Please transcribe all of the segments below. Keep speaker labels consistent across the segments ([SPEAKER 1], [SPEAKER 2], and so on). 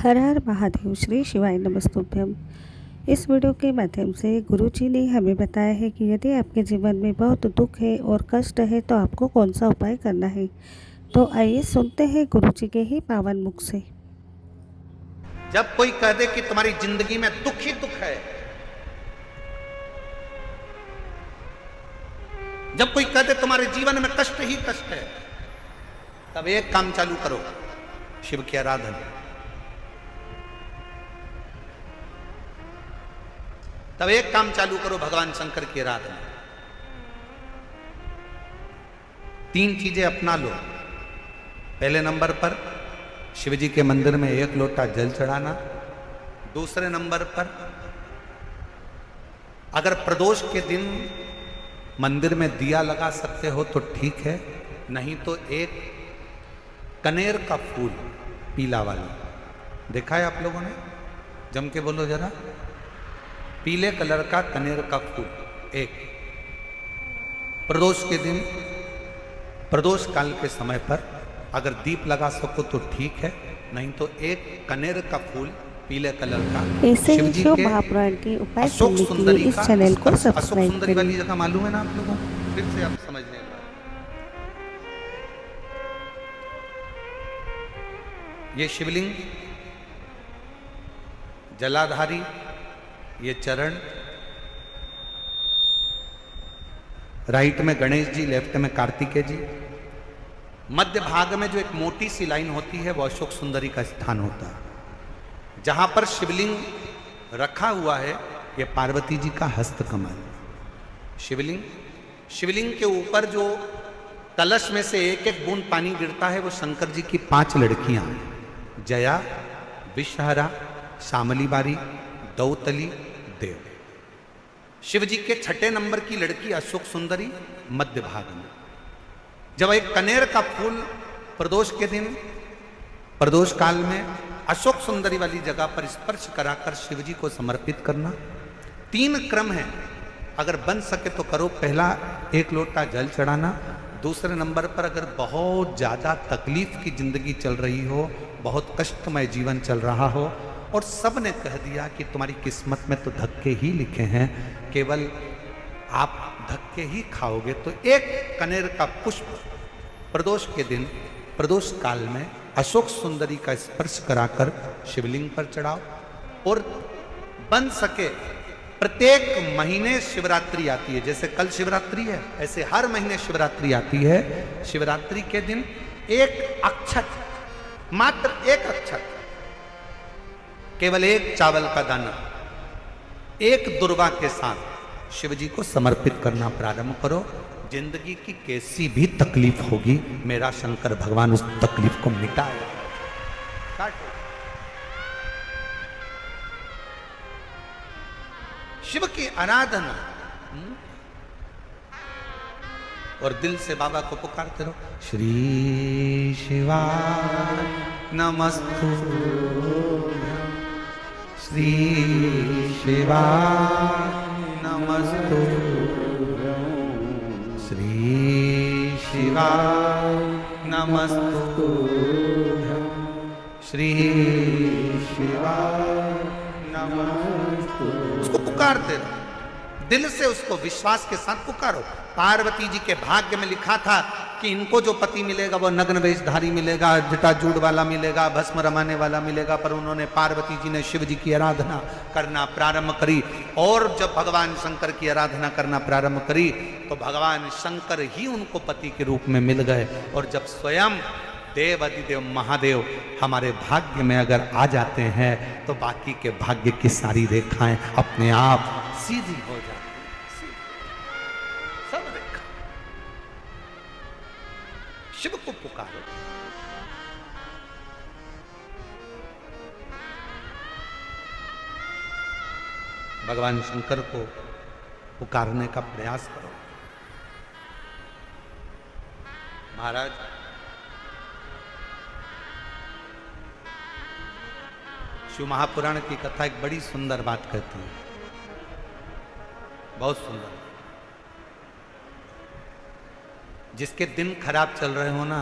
[SPEAKER 1] हर हर महादेव। श्री शिवाय नमस्तुभ्यम। इस वीडियो के माध्यम से गुरुजी ने हमें बताया है कि यदि आपके जीवन में बहुत दुख है और कष्ट है तो आपको कौन सा उपाय करना है। तो आइए सुनते हैं गुरुजी के ही पावन मुख से।
[SPEAKER 2] जब कोई कह दे कि तुम्हारी जिंदगी में दुख ही दुख है, जब कोई कह दे तुम्हारे जीवन में कष्ट ही कष्ट है, तब एक काम चालू करो, शिव की आराधना। तब एक काम चालू करो, भगवान शंकर की आराधना। 3 चीजें अपना लो। पहले नंबर पर शिव जी के मंदिर में 1 लोटा जल चढ़ाना। दूसरे नंबर पर अगर प्रदोष के दिन मंदिर में दिया लगा सकते हो तो ठीक है, नहीं तो एक कनेर का फूल पीला वाला, देखा है आप लोगों ने? जम के बोलो जरा। पीले कलर का कनेर का फूल एक, प्रदोष के दिन, प्रदोष काल के समय पर अगर दीप लगा सको तो ठीक है, नहीं तो एक कनेर का फूल पीले कलर का।
[SPEAKER 1] ऐसे ही शिव महापुराण के उपाय सुनने के लिए इस चैनल को सब्सक्राइब
[SPEAKER 2] सुंदरी वाली जगह मालूम है ना आप लोगों को? फिर से आप समझने लगे। ये शिवलिंग, जलाधारी, ये चरण, राइट में गणेश जी, लेफ्ट में कार्तिकेय जी, मध्य भाग में जो एक मोटी सी लाइन होती है वो अशोक सुंदरी का स्थान होता है। जहां पर शिवलिंग रखा हुआ है ये पार्वती जी का हस्त कमल। शिवलिंग के ऊपर जो कलश में से एक एक बूंद पानी गिरता है वो शंकर जी की 5 लड़कियां, जया, विषहरा, शामली बारी, दौतली, देव। शिव जी के 6ठे नंबर की लड़की अशोक सुंदरी मध्य भाग में। जब एक कनेर का फूल प्रदोष के दिन, प्रदोष काल में अशोक सुंदरी वाली जगह पर स्पर्श कराकर शिव जी को समर्पित करना। 3 क्रम है, अगर बन सके तो करो। पहला 1 लोटा जल चढ़ाना। दूसरे नंबर पर अगर बहुत ज्यादा तकलीफ की जिंदगी चल रही हो, बहुत कष्टमय जीवन चल रहा हो और सब ने कह दिया कि तुम्हारी किस्मत में तो धक्के ही लिखे हैं, केवल आप धक्के ही खाओगे, तो एक कनेर का पुष्प प्रदोष के दिन, प्रदोष काल में अशोक सुंदरी का स्पर्श कराकर शिवलिंग पर चढ़ाओ। और बन सके प्रत्येक महीने शिवरात्रि आती है, जैसे कल शिवरात्रि है ऐसे हर महीने शिवरात्रि आती है। शिवरात्रि के दिन एक अक्षत, मात्र एक अक्षत, केवल एक चावल का दाना, एक दुर्वा के साथ शिव जी को समर्पित करना प्रारंभ करो। जिंदगी की कैसी भी तकलीफ होगी, मेरा शंकर भगवान उस तकलीफ को मिटाएगा। शिव की आराधना और दिल से बाबा को पुकारते रहो। श्री शिवाय नमस्तुभ्यं, श्री शिवाय नमस्तुभ्यं, श्री शिवाय नमस्तुभ्यं, श्री शिवाय नमस्तुभ्यं। उसको पुकारते रहो, दिल से उसको विश्वास के साथ पुकारो। पार्वती जी के भाग्य में लिखा था कि इनको जो पति मिलेगा वो नग्न वेशधारी मिलेगा, जटाजूड़ वाला मिलेगा, भस्म रमाने वाला मिलेगा। पर उन्होंने, पार्वती जी ने शिव जी की आराधना करना प्रारंभ करी और जब भगवान शंकर की आराधना करना प्रारंभ करी तो भगवान शंकर ही उनको पति के रूप में मिल गए। और जब स्वयं देव अधिदेव महादेव हमारे भाग्य में अगर आ जाते हैं तो बाकी के भाग्य की सारी रेखाएं अपने आप सीधी हो जाती हैं। सब रेखा शिव को पुकारो। भगवान शंकर को पुकारने का प्रयास करो। महाराज, शिव महापुराण की कथा एक बड़ी सुंदर बात कहती है, बहुत सुंदर। जिसके दिन खराब चल रहे हो ना,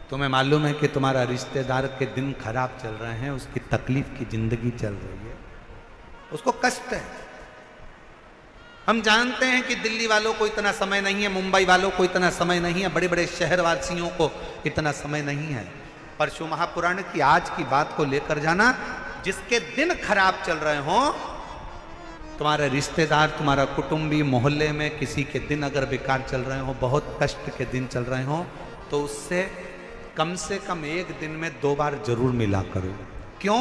[SPEAKER 2] तुम्हें मालूम है कि तुम्हारा रिश्तेदार के दिन खराब चल रहे हैं, उसकी तकलीफ की जिंदगी चल रही है, उसको कष्ट है। हम जानते हैं कि दिल्ली वालों को इतना समय नहीं है, मुंबई वालों को इतना समय नहीं है, बड़े बड़े शहर वासियों को इतना समय नहीं है। पर शिव महापुराण की आज की बात को लेकर जाना, जिसके दिन खराब चल रहे हो, तुम्हारे रिश्तेदार, तुम्हारा कुटुंबी, मोहल्ले में किसी के दिन अगर बेकार चल रहे हो, बहुत कष्ट के दिन चल रहे हो, तो उससे कम से कम एक दिन में 2 बार जरूर मिला करो। क्यों?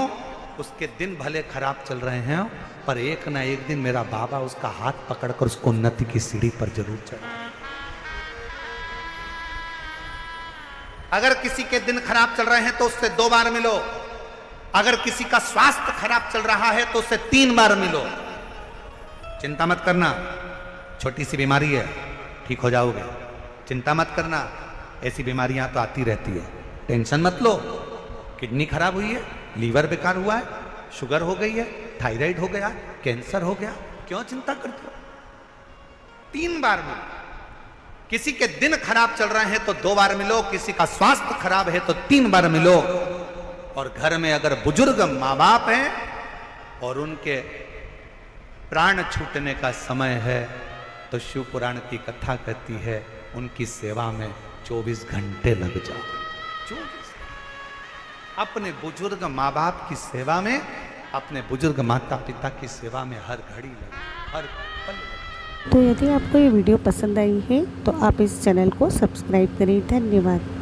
[SPEAKER 2] उसके दिन भले खराब चल रहे हैं, पर एक ना एक दिन मेरा बाबा उसका हाथ पकड़कर उसको उन्नति की सीढ़ी पर जरूर चढ़ा। अगर किसी के दिन खराब चल रहे हैं तो उससे 2 बार मिलो। अगर किसी का स्वास्थ्य खराब चल रहा है तो उससे 3 बार मिलो। चिंता मत करना, छोटी सी बीमारी है, ठीक हो जाओगे। चिंता मत करना, ऐसी बीमारियां तो आती रहती है, टेंशन मत लो। किडनी खराब हुई है, लीवर बेकार हुआ है, शुगर हो गई है, थायराइड हो गया, कैंसर हो गया, क्यों चिंता करते हो? 3 बार मिलो। किसी के दिन खराब चल रहे हैं तो 2 बार मिलो, किसी का स्वास्थ्य खराब है तो 3 बार मिलो। और घर में अगर बुजुर्ग माँ बाप हैं और उनके प्राण छूटने का समय है तो शिव पुराण की कथा कहती है उनकी सेवा में 24 घंटे लग जाओ। 24 अपने बुजुर्ग माँ बाप की सेवा में, अपने बुजुर्ग माता पिता की सेवा में हर घड़ी लगे, हर पल लगे।
[SPEAKER 1] तो यदि आपको ये वीडियो पसंद आई है तो आप इस चैनल को सब्सक्राइब करें। धन्यवाद।